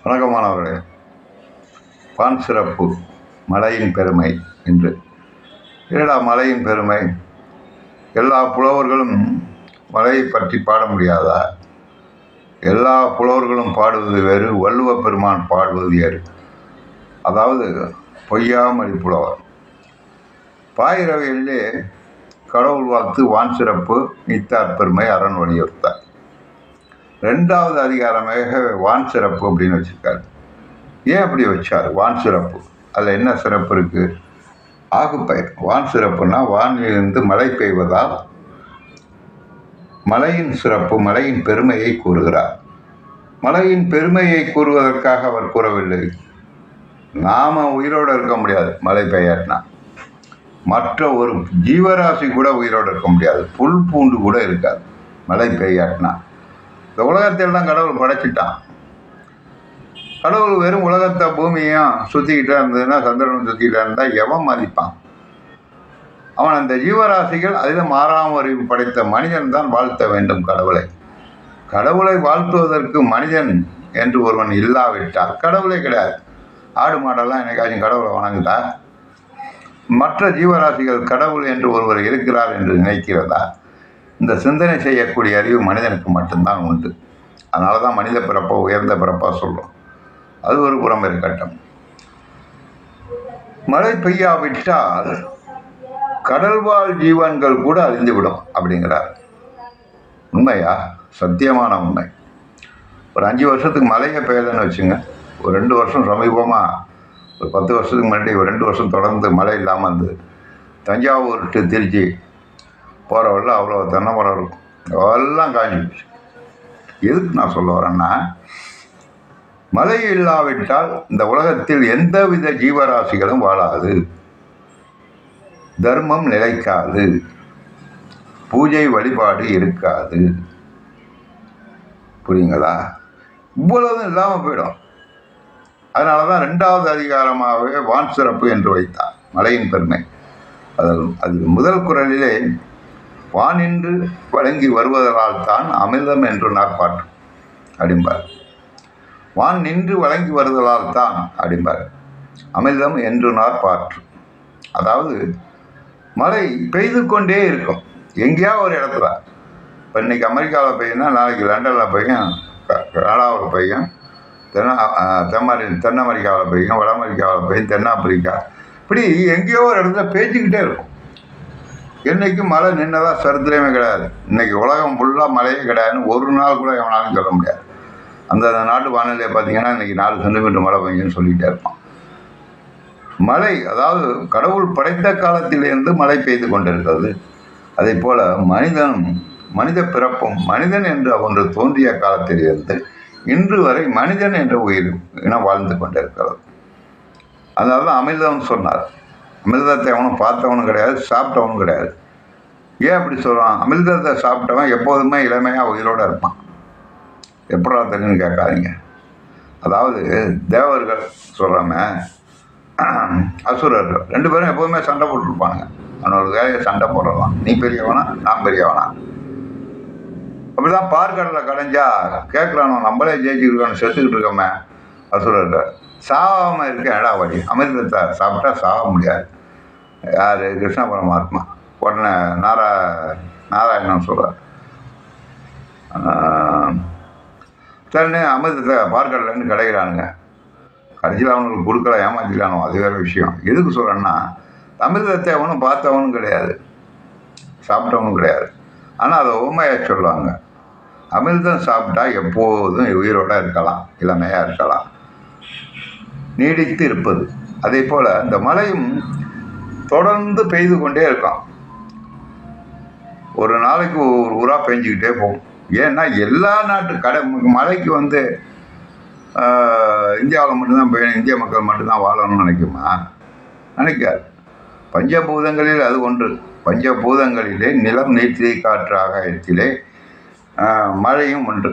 வணக்கமானவர்களே, வான் சிறப்பு மலையின் பெருமை என்று. என்னடா மலையின் பெருமை? எல்லா புலவர்களும் மலையை பற்றி பாட முடியாதா? எல்லா புலவர்களும் பாடுவது வேறு, வள்ளுவ பெருமான் பாடுவது வேறு. அதாவது பொய்யாமொழி புலவர். பாயிரவையிலே கடவுள் வாழ்த்து, வான் சிறப்பு, நீத்தார் பெருமை, அரண் வலியுறுத்தார். 2வது அதிகாரமாக வான் சிறப்பு அப்படின்னு வச்சுருக்காரு. ஏன் அப்படி வச்சார்? வான் சிறப்பு அதில் என்ன சிறப்பு இருக்குது? ஆகுப்பெயர். வான் சிறப்புனா வானிலிருந்து மழை பெய்வதால் மலையின் சிறப்பு, மலையின் பெருமையை கூறுகிறார். மலையின் பெருமையை கூறுவதற்காக அவர் கூறவில்லை. நாம் உயிரோடு இருக்க முடியாது மழை பெய்யாட்டினா. மற்ற ஒரு ஜீவராசி கூட உயிரோடு இருக்க முடியாது. புல் பூண்டு கூட இருக்காது மழை பெய்யாட்டினா. இந்த உலகத்தையெல்லாம் கடவுள் படைச்சிட்டான். கடவுள் வெறும் உலகத்தை பூமியும் சுற்றிக்கிட்டே இருந்ததுன்னா, சந்திரனும் சுற்றிக்கிட்டே இருந்தால் எவன் மதிப்பான்? அவன் அந்த ஜீவராசிகள் அதில் மாறாம அறிவு படைத்த மனிதன் தான் வாழ்த்த வேண்டும் கடவுளை. கடவுளை வாழ்த்துவதற்கு மனிதன் என்று ஒருவன் இல்லாவிட்டால் கடவுளே கிடையாது. ஆடு மாடெல்லாம் என்னைக்காச்சும் கடவுளை வணங்குதா? மற்ற ஜீவராசிகள் கடவுள் என்று ஒருவர் இருக்கிறார் என்று நினைக்கிறதா? இந்த சிந்தனை செய்யக்கூடிய அறிவு மனிதனுக்கு மட்டும்தான் உண்டு. அதனால தான் மனித பிறப்பை உயர்ந்த பிறப்பாக சொல்லும். அது ஒரு புறம் இருக்கட்டும். மழை பெய்யாவிட்டால் கடல்வாழ் ஜீவன்கள் கூட அழிந்துவிடும் அப்படிங்கிறார். உண்மையா? சத்தியமான உண்மை. ஒரு 5 வருஷத்துக்கு மழையே பெய்யலைன்னு வச்சுங்க. ஒரு 2 வருஷம் சமீபமாக, ஒரு 10 வருஷத்துக்கு முன்னாடி ஒரு 2 வருஷம் தொடர்ந்து மழை இல்லாமல் இருந்து தஞ்சாவூர் டு திருச்சி போகிற வழியில் அவ்வளோ தென்னை மரம் இருக்கும், எல்லாம் காஞ்சி போச்சு. எதுக்கு நான் சொல்ல வரேன்னா, மழை இல்லாவிட்டால் இந்த உலகத்தில் எந்தவித ஜீவராசிகளும் வாழாது, தர்மம் நிலைக்காது, பூஜை வழிபாடு இருக்காது. புரியுங்களா? இவ்வளவும் இல்லாமல் போயிடும். அதனால தான் 2வது அதிகாரமாகவே வான் சிறப்பு என்று வைத்தார், மலையின் பெருமை. அதில் முதல் குறளிலே வானின்று வழங்கி வருவதனால் தான் அமிர்தம் என்று நாற்பாட்டு அப்படிம்பார். வான் நின்று வழங்கி வருவதால் தான் அப்படிம்பார் அமிர்தம் என்று நாற்பாற்று. அதாவது மழை பெய்து கொண்டே இருக்கும் எங்கேயாவது ஒரு இடத்துல. இப்போ இன்றைக்கி அமெரிக்காவில் பெய்யும்னா நாளைக்கு லண்டனில் பெய்யும், கனடாவில் பெய்யும், தென் அமெரிக்காவில் பெய்யும், வட அமெரிக்காவில் பெய்யும், தென்னாப்பிரிக்கா, இப்படி எங்கேயோ ஒரு இடத்துல பேச்சுக்கிட்டே இருக்கும். என்றைக்கும் மழை நின்னதாக சரித்திரமே கிடையாது. இன்றைக்கி உலகம் ஃபுல்லாக மழையே கிடையாதுன்னு ஒரு நாள் கூட எவனாலும் சொல்ல முடியாது. அந்த நாட்டு வானிலையை பார்த்தீங்கன்னா இன்றைக்கி 4 சென்டிமீட்டர் மழை பெய்யுன்னு சொல்லிகிட்டே இருப்பான். மழை அதாவது கடவுள் படைத்த காலத்திலிருந்து மழை பெய்து கொண்டிருக்கிறது. அதே போல் மனித பிறப்பும் மனிதன் என்ற ஒன்று தோன்றிய காலத்திலிருந்து இன்று வரை மனிதன் என்ற உயிர் இனம் வாழ்ந்து கொண்டிருக்கிறது. அதனால தான் அமிர்தம் சொன்னார். அமிர்தத்தை அவனும் பார்த்தவனும் கிடையாது, சாப்பிட்டவனும் கிடையாது. ஏன் அப்படி சொல்கிறான்? அமிர்தத்தை சாப்பிட்டவன் எப்போதுமே இளமையாக உயிரோடு இருப்பான். எப்படா தெரியுன்னு கேட்காதீங்க. அதாவது தேவர்கள் சொல்கிறாம அசுரர்கள் 2 பேரும் எப்போதுமே சண்டை போட்டுருப்பானுங்க. அவனோட வேலையை சண்டை போடலாம். நீ பெரியவனா, நான் பெரியவனா. அப்படிதான் பார்க்கடலில் கடைஞ்சா கேட்குறானோ, நம்மளே ஜெயிச்சுக்கிட்டு செத்துக்கிட்டு இருக்கோமே அசுரர்கள். சாகாமல் இருக்க ஏடா வழி? அமிர்தத்தை சாப்பிட்டா சாக முடியாது. யார்? கிருஷ்ண பரமாத்மா. உடனே நாராயணன் சொல்கிறார், சரின்னு அமிர்தத்தை பார்க்கடலேருந்து கிடைக்கிறானுங்க. கடைசியில் அவனுக்கு கொடுக்கல, ஏமாற்றிக்கிறானோ, அது வேறு விஷயம். எதுக்கு சொல்கிறேன்னா, அமிர்தத்தை அவனும் பார்த்தவனும் கிடையாது, சாப்பிட்டவனும் கிடையாது. ஆனால் அதை உண்மையாக சொல்லுவாங்க. அமிர்தம் சாப்பிட்டா எப்போதும் உயிரோடு இருக்கலாம், இளமையாக இருக்கலாம், நீடித்து இருப்பது. அதே போல் இந்த மழையும் தொடர்ந்து பெய்து கொண்டே இருக்கும். ஒரு நாளைக்கு ஒரு ஊராக பெஞ்சிக்கிட்டே போகும். ஏன்னா எல்லா நாட்டு மழைக்கு இந்தியாவில் மட்டும்தான் பெய்யணும், இந்திய மக்கள் மட்டும்தான் வாழணும்னு நினைக்குமா? நினைக்காது. பஞ்சபூதங்களில் அது ஒன்று. பஞ்சபூதங்களிலே நிலம், நீர்த்தி, காற்று, ஆகாயத்திலே மழையும் ஒன்று.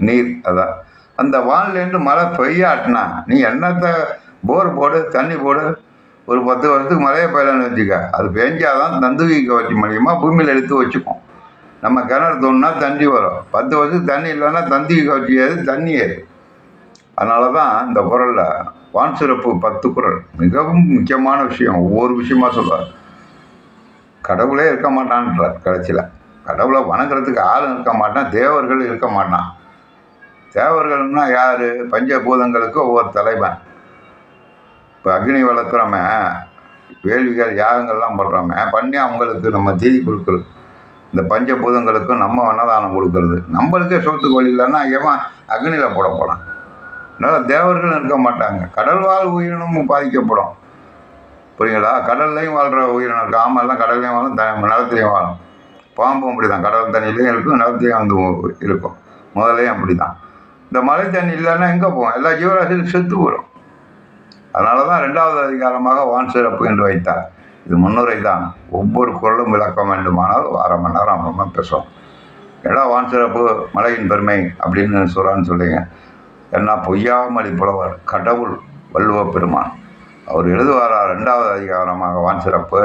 நீர். அதான் அந்த வானிலேருந்து மழை பெய்யாட்டினா நீ என்னத்தை போர் போடு, தண்ணி போடு, ஒரு 10 வருஷத்துக்கு மழையை பெய்யலன்னு வச்சுக்க, அது பெஞ்சாதான் தந்துவி கவர்ச்சி மூலியமாக பூமியில் எடுத்து வச்சுப்போம். நம்ம கிணறு தோணுன்னா தண்ணி வரும். 10 வருஷத்துக்கு தண்ணி இல்லைன்னா தந்துவி கவர்ச்சி ஏது, தண்ணி ஏது. அதனால தான் இந்த குறளில் வான் சிறப்பு 10 குறள் மிகவும் முக்கியமான விஷயம். ஒவ்வொரு விஷயமா சொல்வார். கடவுளே இருக்க மாட்டான்றார் கடைசியில். கடவுளை வணங்குறதுக்கு ஆளும் இருக்க மாட்டான், தேவர்கள் இருக்க மாட்டான். தேவர்கள்னா யார்? பஞ்சபூதங்களுக்கு ஒவ்வொரு தலைவன். இப்போ அக்னி வளர்க்குறோமே, வேள்விகள் யாகங்கள்லாம் பண்ணுறோமே, பண்ணி அவங்களுக்கு நம்ம தீதி கொடுக்குறது. இந்த பஞ்சபூதங்களுக்கும் நம்ம அன்னதானம் கொடுக்கறது. நம்மளுக்கே சோத்துக்கு வழி இல்லைன்னா எவன் அக்னியில் போட போகிறான்? அதனால் தேவர்கள் இருக்க மாட்டாங்க. கடல் வாழ் உயிரினமும் பாதிக்கப்படும். புரியுங்களா? கடல்லையும் வாழ்கிற உயிரினம் இருக்குது. ஆமாம், கடல்லையும் வாழும், நிலத்துலையும் வாழும். பாம்பும் அப்படி தான். கடல் தண்ணியிலையும் இருக்கும், நிலத்துலையும் வந்து இருக்கும். முதலையும் அப்படி தான். இந்த மழை தண்ணி இல்லைன்னா எங்கே போவோம்? எல்லா ஜீவராசியும் செத்து போயிடும். அதனால தான் 2வது அதிகாரமாக வான் சிறப்பு என்று வைத்தார். இது முன்னுரை தான். ஒவ்வொரு குறளும் விளக்கம் வேண்டுமானால் 1/2 மணி நேரம் நம்ம பேசுவோம். ஏடா வான் சிறப்பு மலையின் பெருமை அப்படின்னு சொல்கிறான்னு சொல்லிங்க. ஏன்னா பொய்யாமொழி புலவர் கடவுள் வள்ளுவ பெருமான் அவர் எழுதுவாரா 2வது அதிகாரமாக வான் சிறப்பு.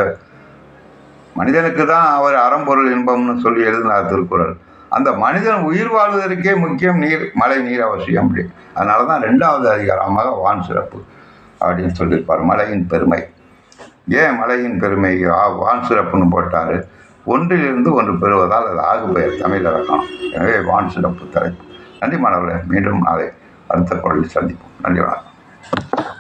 மனிதனுக்கு தான் அவர் அறம்பொருள் இன்பம்னு சொல்லி எழுதினார் திருக்குறள். அந்த மனிதன் உயிர் வாழ்வதற்கே முக்கியம் நீர், மழை நீர் அவசியம். அப்படி அதனால தான் 2வது அதிகாரமாக வான் சிறப்பு அப்படின்னு சொல்லியிருப்பார். மலையின் பெருமை. ஏன் மலையின் பெருமை வான் சிறப்புன்னு போட்டார்? ஒன்றிலிருந்து ஒன்று பெறுவதால் அது ஆகு பெயர் தமிழ் இலக்கணம். எனவே வான் சிறப்பு தலைப்பு. நன்றி மாணவர்களே. மீண்டும் நாளை அடுத்த குறளில் சந்திப்போம். நன்றி வணக்கம்.